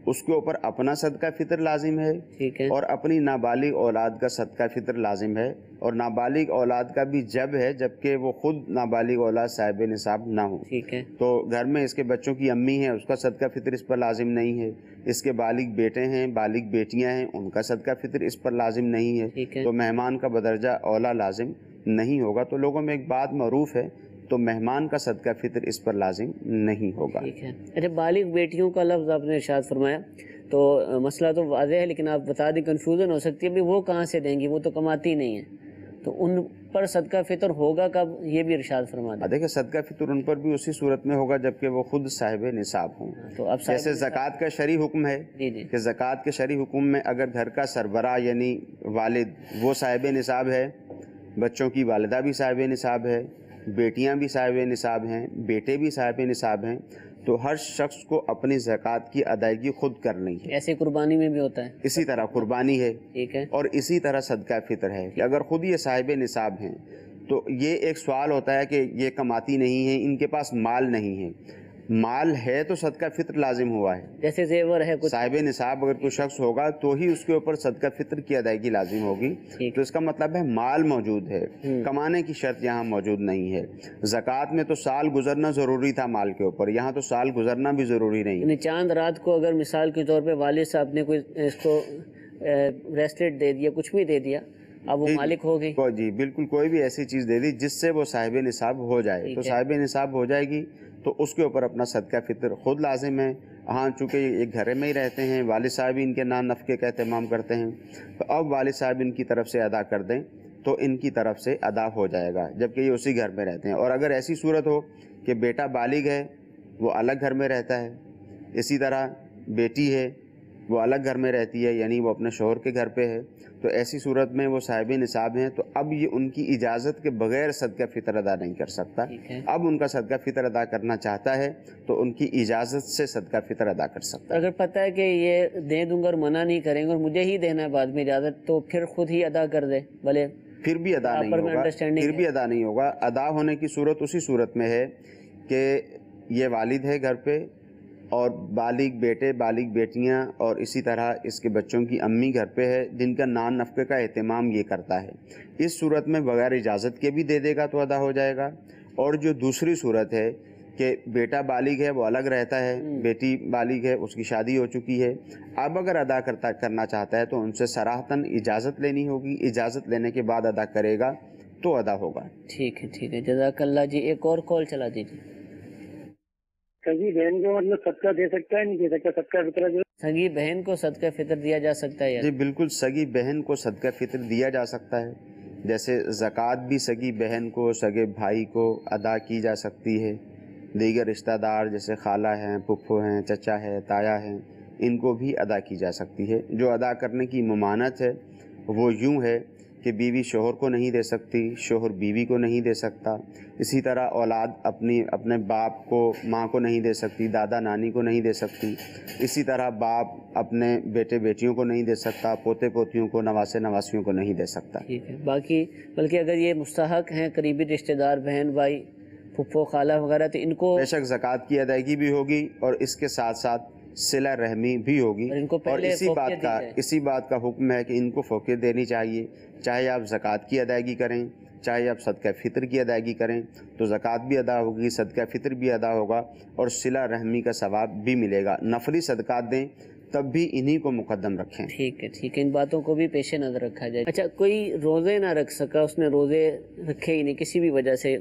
اس کے اوپر اپنا صدقہ فطر لازم ہے، ٹھیک ہے، اور اپنی نابالغ اولاد کا صدقہ فطر لازم ہے، اور نابالغ اولاد کا بھی جب ہے جبکہ وہ خود نابالغ اولاد صاحب نصاب نہ ہو۔ ٹھیک ہے، تو گھر میں اس کے بچوں کی امی ہیں، اس کا صدقہ فطر اس پر لازم نہیں ہے، اس کے بالغ بیٹے ہیں، بالغ بیٹیاں ہیں، ان کا صدقہ فطر اس پر لازم نہیں ہے، ٹھیک ہے، تو مہمان کا بدرجہ اولا لازم نہیں ہوگا۔ تو لوگوں میں ایک بات معروف ہے، تو مہمان کا صدقہ فطر اس پر لازم نہیں ہوگا۔ ٹھیک ہے۔ اچھا، بالغ بیٹیوں کا لفظ آپ نے ارشاد فرمایا، تو مسئلہ تو واضح ہے، لیکن آپ بتا دیں، کنفیوژن ہو سکتی ہے، بھی وہ کہاں سے دیں گی، وہ تو کماتی نہیں ہیں، تو ان پر صدقہ فطر ہوگا کب، یہ بھی ارشاد فرما دیں۔ دیکھیں، صدقہ فطر ان پر بھی اسی صورت میں ہوگا جبکہ وہ خود صاحب نصاب ہوں۔ تو اب جیسے زکوٰۃ کا شرعی حکم ہے جی جی، کہ زکوٰۃ کے شرعی حکم میں اگر گھر کا سربراہ یعنی والد وہ صاحب نصاب ہے، بچوں کی والدہ بھی صاحب نصاب ہے، بیٹیاں بھی صاحب نصاب ہیں، بیٹے بھی صاحب نصاب ہیں، تو ہر شخص کو اپنی زکوٰۃ کی ادائیگی خود کرنی ہے۔ ایسے قربانی میں بھی ہوتا ہے؟ اسی طرح قربانی ہے، ٹھیک ہے، اور اسی طرح صدقہ فطر ہے کہ اگر خود یہ صاحب نصاب ہیں تو یہ ایک سوال ہوتا ہے کہ یہ کماتی نہیں ہیں، ان کے پاس مال نہیں ہے، مال ہے تو صدقہ فطر لازم ہوا ہے۔ جیسے زیور ہے کچھ، صاحب نصاب اگر کوئی شخص ہوگا تو ہی اس کے اوپر صدقہ فطر کی ادائیگی لازم ہوگی، تو اس کا مطلب ہے مال موجود ہے، کمانے کی شرط یہاں موجود نہیں ہے۔ زکوٰۃ میں تو سال گزرنا ضروری تھا مال کے اوپر، یہاں تو سال گزرنا بھی ضروری نہیں۔ یعنی چاند رات کو اگر مثال کے طور پہ والد صاحب نے کوئی اس کو بریسلیٹ دے دیا، کچھ بھی دے دیا، اب وہ مالک ہو گئی؟ جی بالکل، کوئی بھی ایسی چیز دے دی جس سے وہ صاحب نصاب ہو جائے، تو صاحب نصاب ہو جائے گی تو اس کے اوپر اپنا صدقہ فطر خود لازم ہے۔ ہاں چونکہ ایک گھر میں ہی رہتے ہیں، والد صاحب ہی ان کے نان نفقے کا اہتمام کرتے ہیں، تو اب والد صاحب ان کی طرف سے ادا کر دیں تو ان کی طرف سے ادا ہو جائے گا، جبکہ یہ اسی گھر میں رہتے ہیں۔ اور اگر ایسی صورت ہو کہ بیٹا بالغ ہے وہ الگ گھر میں رہتا ہے، اسی طرح بیٹی ہے وہ الگ گھر میں رہتی ہے، یعنی وہ اپنے شوہر کے گھر پہ ہے، تو ایسی صورت میں وہ صاحب نصاب ہیں، تو اب یہ ان کی اجازت کے بغیر صدقہ فطر ادا نہیں کر سکتا۔ اب ان کا صدقہ فطر ادا کرنا چاہتا ہے تو ان کی اجازت سے صدقہ فطر ادا کر سکتا ہے۔ اگر پتہ ہے کہ یہ دے دوں گا اور منع نہیں کریں گے اور مجھے ہی دینا ہے بعد میں اجازت، تو پھر خود ہی ادا کر دے، بھلے پھر بھی ادا نہیں ہوگا، پھر بھی ادا نہیں ہوگا۔ ادا ہونے کی صورت اسی صورت میں ہے کہ یہ والد ہے گھر پہ اور بالغ بیٹے بالغ بیٹیاں اور اسی طرح اس کے بچوں کی امی گھر پہ ہے جن کا نان نفقے کا اہتمام یہ کرتا ہے۔ اس صورت میں بغیر اجازت کے بھی دے دے گا تو ادا ہو جائے گا۔ اور جو دوسری صورت ہے کہ بیٹا بالغ ہے وہ الگ رہتا ہے، بیٹی بالغ ہے اس کی شادی ہو چکی ہے، اب اگر ادا کرنا چاہتا ہے تو ان سے صراحتاً اجازت لینی ہوگی، اجازت لینے کے بعد ادا کرے گا تو ادا ہوگا۔ ٹھیک ہے، جزاک اللہ جی۔ ایک اور کال چلا دیجیے۔ سگی بہن کو مطلب صدقہ دے سکتا ہے نہیں دے سکتا؟ صدقہ فطر جو سگی بہن کو صدقہ فطر دیا جا سکتا ہے؟ جی بالکل، سگی بہن کو صدقہ فطر دیا جا سکتا ہے، جیسے زکوٰۃ بھی سگی بہن کو سگے بھائی کو ادا کی جا سکتی ہے، دیگر رشتہ دار جیسے خالہ ہیں، پھپھو ہیں، چچا ہے، تایا ہیں، ان کو بھی ادا کی جا سکتی ہے۔ جو ادا کرنے کی ممانعت ہے وہ یوں ہے کہ بیوی شوہر کو نہیں دے سکتی، شوہر بیوی کو نہیں دے سکتا، اسی طرح اولاد اپنے باپ کو ماں کو نہیں دے سکتی، دادا نانی کو نہیں دے سکتی، اسی طرح باپ اپنے بیٹے بیٹیوں کو نہیں دے سکتا، پوتے پوتیوں کو، نواسے نواسیوں کو نہیں دے سکتا۔ ٹھیک ہے، باقی بلکہ اگر یہ مستحق ہیں قریبی رشتہ دار، بہن بھائی، پھپھو خالہ وغیرہ، تو ان کو بے شک زکوٰۃ کی ادائیگی بھی ہوگی اور اس کے ساتھ ساتھ صلہ رحمی بھی ہوگی، اور اسی بات کا حکم ہے کہ ان کو فوقیت دینی چاہیے، چاہے آپ زکوٰۃ کی ادائیگی کریں، چاہے آپ صدقہ فطر کی ادائیگی کریں تو زکوٰۃ بھی ادا ہوگی، صدقہ فطر بھی ادا ہوگا اور صلہ رحمی کا ثواب بھی ملے گا۔ نفلی صدقات دیں تب بھی انہی کو مقدم رکھیں۔ ٹھیک ہے، ان باتوں کو بھی پیش نظر رکھا جائے۔ اچھا، کوئی روزے نہ رکھ سکا، اس نے روزے رکھے ہی نہیں کسی بھی وجہ سے،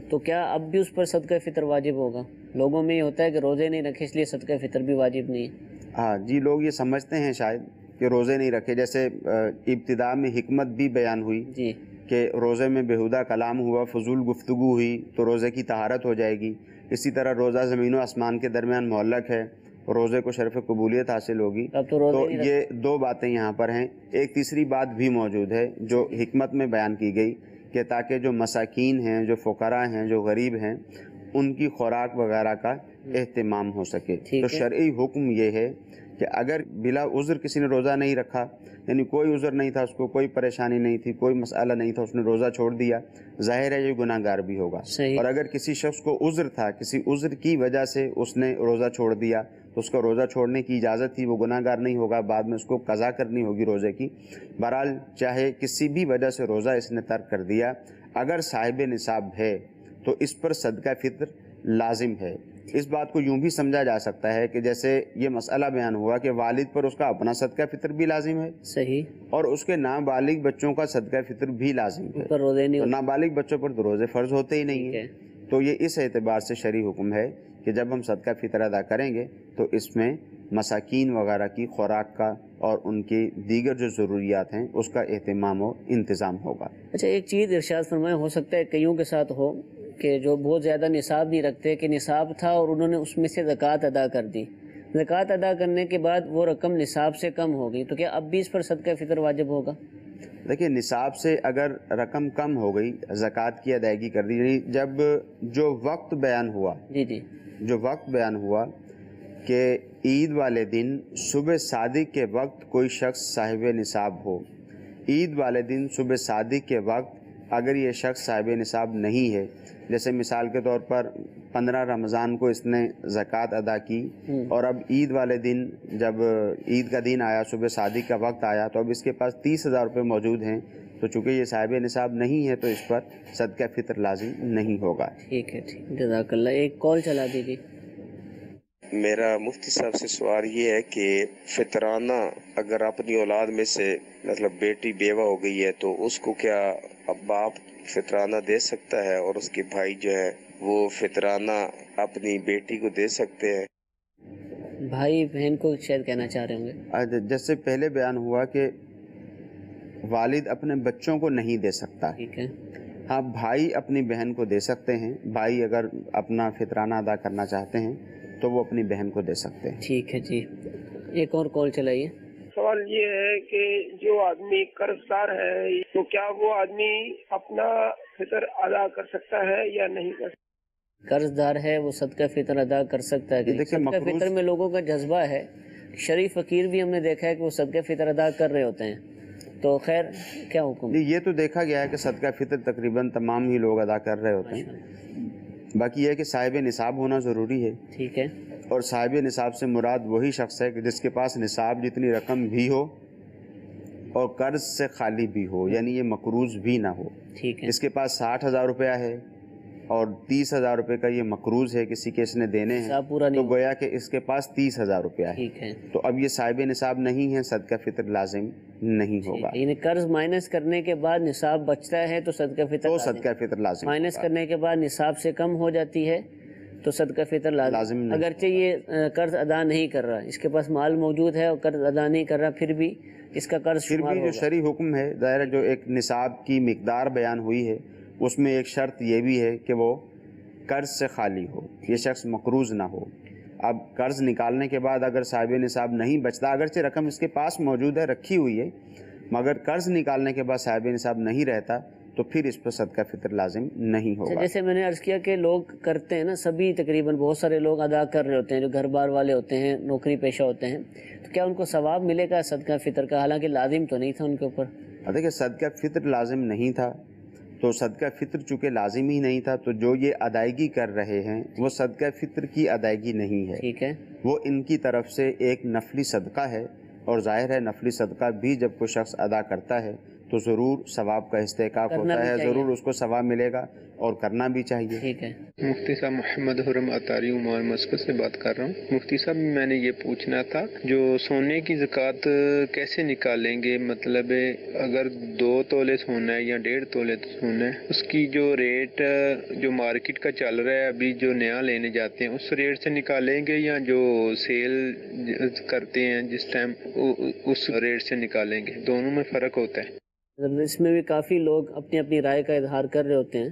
تو کیا اب بھی اس پر صدقہ فطر واجب ہوگا؟ لوگوں میں یہ ہوتا ہے کہ روزے نہیں رکھے اس لیے صدقہ فطر بھی واجب نہیں ہے۔ ہاں جی، لوگ یہ سمجھتے ہیں شاید کہ روزے نہیں رکھے، جیسے ابتدا میں حکمت بھی بیان ہوئی جی کہ روزے میں بیہودہ کلام ہوا، فضول گفتگو ہوئی تو روزے کی طہارت ہو جائے گی، اسی طرح روزہ زمین و آسمان کے درمیان معلق ہے، روزے کو شرف قبولیت حاصل ہوگی۔ تو یہ دو باتیں یہاں پر ہیں۔ ایک تیسری بات بھی موجود ہے جو حکمت میں بیان کی گئی کہ تاکہ جو مساکین ہیں، جو فقراء ہیں، جو غریب ہیں، ان کی خوراک وغیرہ کا اہتمام ہو سکے۔ تو شرعی حکم یہ ہے کہ اگر بلا عذر کسی نے روزہ نہیں رکھا، یعنی کوئی عذر نہیں تھا اس کو، کوئی پریشانی نہیں تھی، کوئی مسئلہ نہیں تھا، اس نے روزہ چھوڑ دیا، ظاہر ہے یہ گناہ گار بھی ہوگا۔ اور اگر کسی شخص کو عذر تھا، کسی عذر کی وجہ سے اس نے روزہ چھوڑ دیا تو اس کو روزہ چھوڑنے کی اجازت تھی، وہ گناہ گار نہیں ہوگا، بعد میں اس کو قضا کرنی ہوگی روزے کی۔ بہرحال چاہے کسی بھی وجہ سے روزہ اس نے ترک کر دیا، اگر صاحب نصاب ہے تو اس پر صدقہ فطر لازم ہے۔ اس بات کو یوں بھی سمجھا جا سکتا ہے کہ جیسے یہ مسئلہ بیان ہوا کہ والد پر اس کا اپنا صدقہ فطر بھی لازم ہے، صحیح، اور اس کے نابالغ بچوں کا صدقہ فطر بھی لازم ہے، تو نابالغ بچوں پر تو روزے فرض ہوتے ہی نہیں ہیں۔ تو یہ اس اعتبار سے شرعی حکم ہے کہ جب ہم صدقہ فطر ادا کریں گے تو اس میں مساکین وغیرہ کی خوراک کا اور ان کی دیگر جو ضروریات ہیں اس کا اہتمام و انتظام ہوگا۔ اچھا، ایک چیز ارشاد فرمائے، ہو سکتا ہے کئیوں کے ساتھ ہو کہ جو بہت زیادہ نصاب نہیں رکھتے، کہ نصاب تھا اور انہوں نے اس میں سے زکوٰۃ ادا کر دی، زکوٰۃ ادا کرنے کے بعد وہ رقم نصاب سے کم ہو گئی، تو کیا اب بھی اس پر صدقہ فطر واجب ہوگا؟ دیکھیں، نصاب سے اگر رقم کم ہو گئی، زکوٰۃ کی ادائیگی کر دی، یعنی جب جو وقت بیان ہوا، جو وقت بیان ہوا کہ عید والے دن صبح صادق کے وقت کوئی شخص صاحب نصاب ہو، عید والے دن صبح صادق کے وقت اگر یہ شخص صاحب نصاب نہیں ہے، جیسے مثال کے طور پر 15 رمضان کو اس نے زکوٰۃ ادا کی اور اب عید والے دن جب عید کا دن آیا، صبح صادق کا وقت آیا، تو اب اس کے پاس 30,000 روپے موجود ہیں، تو چونکہ یہ صاحب نصاب نہیں ہے تو اس پر صدقہ فطر لازم نہیں ہوگا۔ ٹھیک ہے، جزاک اللہ۔ ایک کال چلا دیجیے۔ میرا مفتی صاحب سے سوال یہ ہے کہ فطرانہ اگر اپنی اولاد میں سے مطلب بیٹی بیوہ ہو گئی ہے تو اس کو کیا اب باپ فطرانہ دے سکتا ہے اور اس کے بھائی جو ہے وہ فطرانہ اپنی بیٹی کو دے سکتے ہیں؟ بھائی بہن کو شاید کہنا چاہ رہے ہوں گے. جیسے پہلے بیان ہوا کہ والد اپنے بچوں کو نہیں دے سکتا. ٹھیک ہے. ہاں بھائی اپنی بہن کو دے سکتے ہیں. بھائی اگر اپنا فطرانہ ادا کرنا چاہتے ہیں تو وہ اپنی بہن کو دے سکتے ہیں. ٹھیک ہے جی. ایک اور کال چلائیے. سوال یہ ہے کہ جو آدمی قرض دار ہے تو کیا وہ آدمی اپنا فطر ادا کر سکتا ہے یا نہیں کر سکتا؟ قرض دار ہے وہ صدقہ فطر ادا کر سکتا ہے. صدقہ فطر میں لوگوں کا جذبہ ہے. شریف فقیر بھی ہم نے دیکھا ہے کہ وہ صدقہ فطر ادا کر رہے ہوتے ہیں. تو خیر کیا حکم؟ یہ تو دیکھا گیا ہے کہ صدقہ فطر تقریباً تمام ہی لوگ ادا کر رہے ہوتے ہیں. باقی یہ ہے کہ صاحب نصاب ہونا ضروری ہے. ٹھیک ہے. اور صاحب نصاب سے مراد وہی شخص ہے کہ جس کے پاس نصاب جتنی رقم بھی ہو اور قرض سے خالی بھی ہو، یعنی یہ مقروض بھی نہ ہو. ٹھیک ہے. اس کے پاس 60,000 روپیہ ہے اور 30,000 روپے کا یہ مقروض ہے کسی کے اس نے دینے ہیں، تو گویا کہ اس کے پاس 30,000 روپیہ ہے. ٹھیک ہے. تو اب یہ صاحب نصاب نہیں ہے، صدقہ فطر لازم نہیں ہوگا. یعنی قرض مائنس کرنے کے بعد نصاب بچتا ہے تو صدقہ فطر لازم مائنس کرنے کے بعد نصاب سے کم ہو جاتی ہے تو صدقہ فطر لازم نہیں. اگرچہ یہ قرض ادا نہیں کر رہا، اس کے پاس مال موجود ہے اور قرض ادا نہیں کر رہا، پھر بھی اس کا قرض پھر بھی جو شرعی حکم ہے ظاہر جو ایک نصاب کی مقدار بیان ہوئی ہے اس میں ایک شرط یہ بھی ہے کہ وہ قرض سے خالی ہو، یہ شخص مقروض نہ ہو. اب قرض نکالنے کے بعد اگر صاحب نصاب نہیں بچتا، اگرچہ رقم اس کے پاس موجود ہے، رکھی ہوئی ہے، مگر قرض نکالنے کے بعد صاحب نصاب نہیں رہتا تو پھر اس پر صدقہ فطر لازم نہیں ہوگا. جیسے میں نے عرض کیا کہ لوگ کرتے ہیں نا، سبھی تقریباً بہت سارے لوگ ادا کر رہے ہوتے ہیں جو گھر بار والے ہوتے ہیں، نوکری پیشہ ہوتے ہیں، تو کیا ان کو ثواب ملے گا صدقہ فطر کا؟ حالانکہ لازم تو نہیں تھا ان کے اوپر. دیکھیں صدقہ فطر لازم نہیں تھا تو صدقہ فطر چونکہ لازم ہی نہیں تھا تو جو یہ ادائیگی کر رہے ہیں وہ صدقہ فطر کی ادائیگی نہیں ہے. ٹھیک ہے. وہ ان کی طرف سے ایک نفلی صدقہ ہے، اور ظاہر ہے نفلی صدقہ بھی جب کوئی شخص ادا کرتا ہے تو ضرور ثواب کا استحقاق ہوتا ہے، ضرور اس کو ثواب ملے گا اور کرنا بھی چاہیے. ٹھیک ہے. مفتی صاحب محمد حرم اطاری عمار مسکت سے بات کر رہا ہوں. مفتی صاحب میں نے یہ پوچھنا تھا جو سونے کی زکوٰۃ کیسے نکالیں گے؟ مطلب اگر 2 تولے سونا ہے یا 1.5 تولے سونا ہے، اس کی جو ریٹ جو مارکیٹ کا چل رہا ہے ابھی جو نیا لینے جاتے ہیں اس ریٹ سے نکالیں گے یا جو سیل کرتے ہیں جس ٹائم اس ریٹ سے نکالیں گے؟ دونوں میں فرق ہوتا ہے. اس میں بھی کافی لوگ اپنی اپنی رائے کا اظہار کر رہے ہوتے ہیں.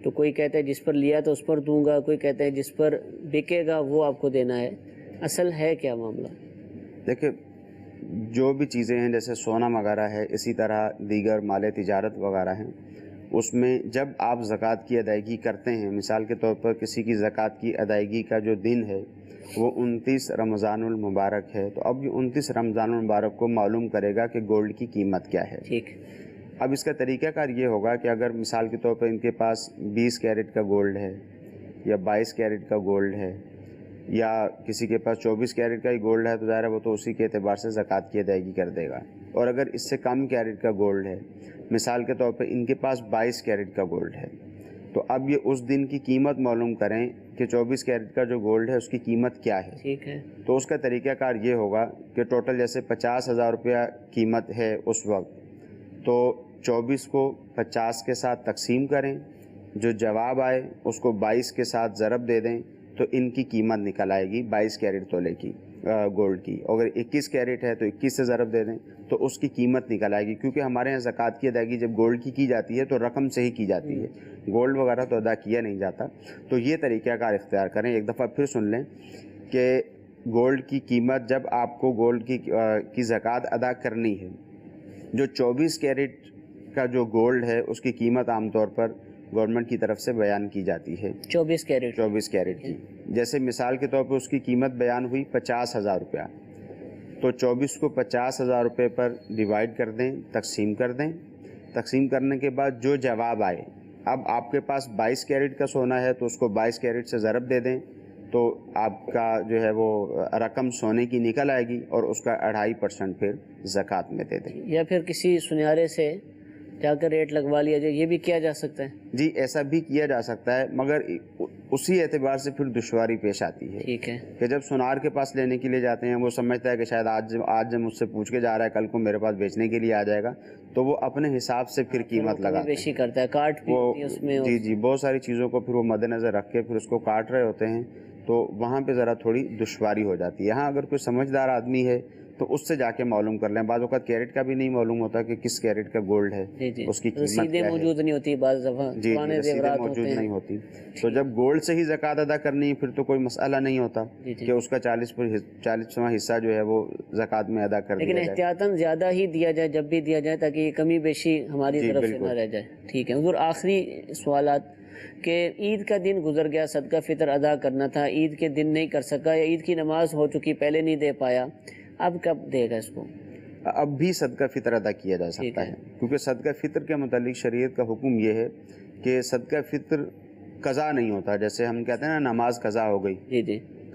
تو کوئی کہتا ہے جس پر لیا تو اس پر دوں گا، کوئی کہتا ہے جس پر بکے گا وہ آپ کو دینا ہے. اصل ہے کیا معاملہ؟ دیکھیں جو بھی چیزیں ہیں جیسے سونا وغیرہ ہے، اسی طرح دیگر مال تجارت وغیرہ ہیں، اس میں جب آپ زکوٰۃ کی ادائیگی کرتے ہیں، مثال کے طور پر کسی کی زکوٰۃ کی ادائیگی کا جو دن ہے وہ 29 رمضان المبارک ہے، تو اب یہ 29 رمضان المبارک کو معلوم کرے گا کہ گولڈ کی قیمت کیا ہے. ٹھیک. اب اس کا طریقہ کار یہ ہوگا کہ اگر مثال کے طور پر ان کے پاس 20 کیرٹ کا گولڈ ہے یا 22 کیرٹ کا گولڈ ہے یا کسی کے پاس 24 کیرٹ کا ہی گولڈ ہے تو ظاہر ہے وہ تو اسی کے اعتبار سے زکوٰۃ کی ادائیگی کر دے گا. اور اگر اس سے کم کیرٹ کا گولڈ ہے، مثال کے طور پر ان کے پاس 22 کیرٹ کا گولڈ ہے، تو اب یہ اس دن کی قیمت معلوم کریں کہ 24 کیرٹ کا جو گولڈ ہے اس کی قیمت کیا ہے. ٹھیک ہے. تو اس کا طریقہ کار یہ ہوگا کہ ٹوٹل جیسے 50,000 روپیہ قیمت ہے اس وقت، تو 24 کو 50 کے ساتھ تقسیم کریں، جو جواب آئے اس کو 22 کے ساتھ ضرب دے دیں تو ان کی قیمت نکل آئے گی 22 کیرٹ تولے کی گولڈ کی. اگر 21 کیرٹ ہے تو 21 سے ضرب دے دیں تو اس کی قیمت نکل آئے گی. کیونکہ ہمارے یہاں زکوٰۃ کی ادائیگی جب گولڈ کی جاتی ہے تو رقم سے ہی کی جاتی ہے، گولڈ وغیرہ تو ادا کیا نہیں جاتا. تو یہ طریقہ کار اختیار کریں. ایک دفعہ پھر سن لیں کہ گولڈ کی قیمت جب آپ کو گولڈ کی زکوٰۃ ادا کرنی ہے، جو 24 کیرٹ کا جو گولڈ ہے اس کی قیمت عام طور پر گورنمنٹ کی طرف سے بیان کی جاتی ہے 24 کیرٹ کی. جیسے مثال کے طور پر اس کی قیمت بیان ہوئی 50,000 روپیہ، تو 24 کو 50,000 روپے پر ڈیوائڈ کر دیں، تقسیم کر دیں. تقسیم کرنے کے بعد جو جواب آئے، اب آپ کے پاس 22 کیرٹ کا سونا ہے تو اس کو 22 کیرٹ سے ضرب دے دیں تو آپ کا جو ہے وہ رقم سونے کی نکل آئے گی اور اس کا 2.5% پھر زکوٰۃ میں دے دیں. یا پھر کسی سنیارے سے جا کر ریٹ لگوا لیا جائے، یہ بھی کیا جا سکتا ہے؟ جی ایسا بھی کیا جا سکتا ہے، مگر اسی اعتبار سے پھر دشواری پیش آتی ہے. ٹھیک ہے. کہ جب سونار کے پاس لینے کے لیے جاتے ہیں وہ سمجھتا ہے کہ شاید آج جب مجھ سے پوچھ کے جا رہا ہے کل کو میرے پاس بیچنے کے لیے آ جائے گا، تو وہ اپنے حساب سے پھر قیمت لگاتا ہے، بیشی کرتا ہے، کاٹ بھی ہوتی ہے اس میں. جی بہت ساری چیزوں کو پھر وہ مد نظر رکھ کے پھر اس کو کاٹ رہے ہوتے ہیں. تو وہاں پہ ذرا تھوڑی دشواری ہو جاتی ہے. یہاں اگر کوئی سمجھدار آدمی ہے تو اس سے جا کے معلوم کر لیں. بعض اوقات کیرٹ کا بھی نہیں معلوم ہوتا کہ کس کیرٹ کا گولڈ ہے, اس کی قیمت کیا ہے. موجود نہیں ہوتی بعض دفعہ, رسیدیں موجود نہیں ہوتی. تو جب گولڈ سے ہی زکوٰۃ ادا کرنی ہے پھر تو کوئی مسئلہ نہیں ہوتا کہ اس کا 40واں حصہ جو ہے وہ زکوٰۃ میں ادا کر دیا جائے. لیکن احتیاطاً زیادہ ہی دیا جائے جب بھی دیا جائے, تاکہ یہ کمی بیشی ہماری طرف سے نہ رہ جائے. ٹھیک ہے حضور, آخری سوالات کہ عید کا دن گزر گیا, صدقہ فطر ادا کرنا تھا, عید کے دن نہیں کر سکا, یا عید کی نماز ہو چکی پہلے نہیں دے پایا, اب کب دے گا اس کو؟ اب بھی صدقہ فطر ادا کیا جا سکتا ہے, کیونکہ صدقہ فطر کے متعلق شریعت کا حکم یہ ہے کہ صدقہ فطر قضا نہیں ہوتا. جیسے ہم کہتے ہیں نا نماز قضا ہو گئی,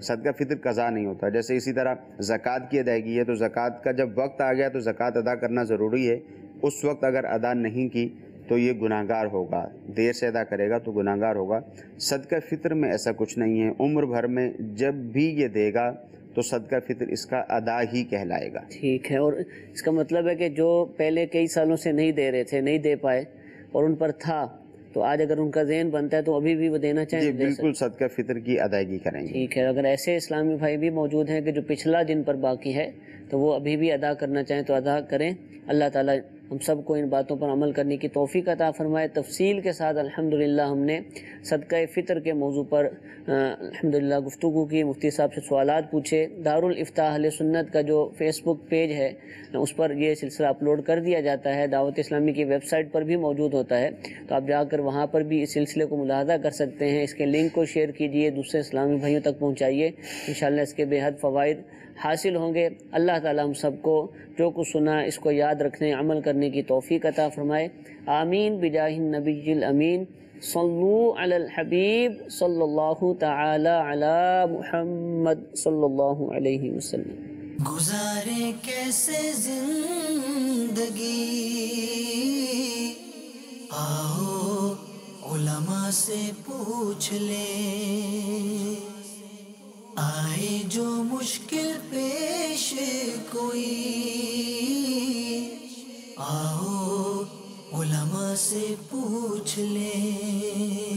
صدقہ فطر قضا نہیں ہوتا. جیسے اسی طرح زکوٰۃ کی ادائیگی ہے, تو زکوٰۃ کا جب وقت آ گیا تو زکوٰۃ ادا کرنا ضروری ہے. اس وقت اگر ادا نہیں کی تو یہ گناہگار ہوگا, دیر سے ادا کرے گا تو گناہگار ہوگا. صدقہ فطر میں ایسا کچھ نہیں ہے, عمر بھر میں جب بھی یہ دے گا تو صدقہ فطر اس کا ادا ہی کہلائے گا. ٹھیک ہے, اور اس کا مطلب ہے کہ جو پہلے کئی سالوں سے نہیں دے رہے تھے, نہیں دے پائے اور ان پر تھا, تو آج اگر ان کا ذہن بنتا ہے تو ابھی بھی وہ دینا چاہیں؟ جی بالکل, صدقہ فطر کی ادائیگی کریں گے. ٹھیک ہے, اگر ایسے اسلامی بھائی بھی موجود ہیں کہ جو پچھلا دن پر باقی ہے تو وہ ابھی بھی ادا کرنا چاہیں تو ادا کریں. اللہ تعالیٰ ہم سب کو ان باتوں پر عمل کرنے کی توفیق عطا فرمائے. تفصیل کے ساتھ الحمدللہ ہم نے صدقہ فطر کے موضوع پر الحمدللہ گفتگو کی, مفتی صاحب سے سوالات پوچھے. دارالافتاء اہل سنت کا جو فیس بک پیج ہے اس پر یہ سلسلہ اپلوڈ کر دیا جاتا ہے, دعوت اسلامی کی ویب سائٹ پر بھی موجود ہوتا ہے, تو آپ جا کر وہاں پر بھی اس سلسلے کو ملاحظہ کر سکتے ہیں. اس کے لنک کو شیئر کیجئے, دوسرے اسلامی بھائیوں تک پہنچائیے, انشاءاللہ اس کے بے حد فوائد حاصل ہوں گے. اللہ تعالیٰ ہم سب کو جو کچھ سنا اس کو یاد رکھنے, عمل کرنے کی توفیق عطا فرمائے. آمین بجاہ النبی الامین. صلو علی الحبیب صلی اللہ تعالی علی محمد صلی اللہ علیہ وسلم. گزارے کیسے زندگی, آؤ علماء سے پوچھ لیں. آئے جو مشکل پیش کوئی, آؤ علماء سے پوچھ لیں.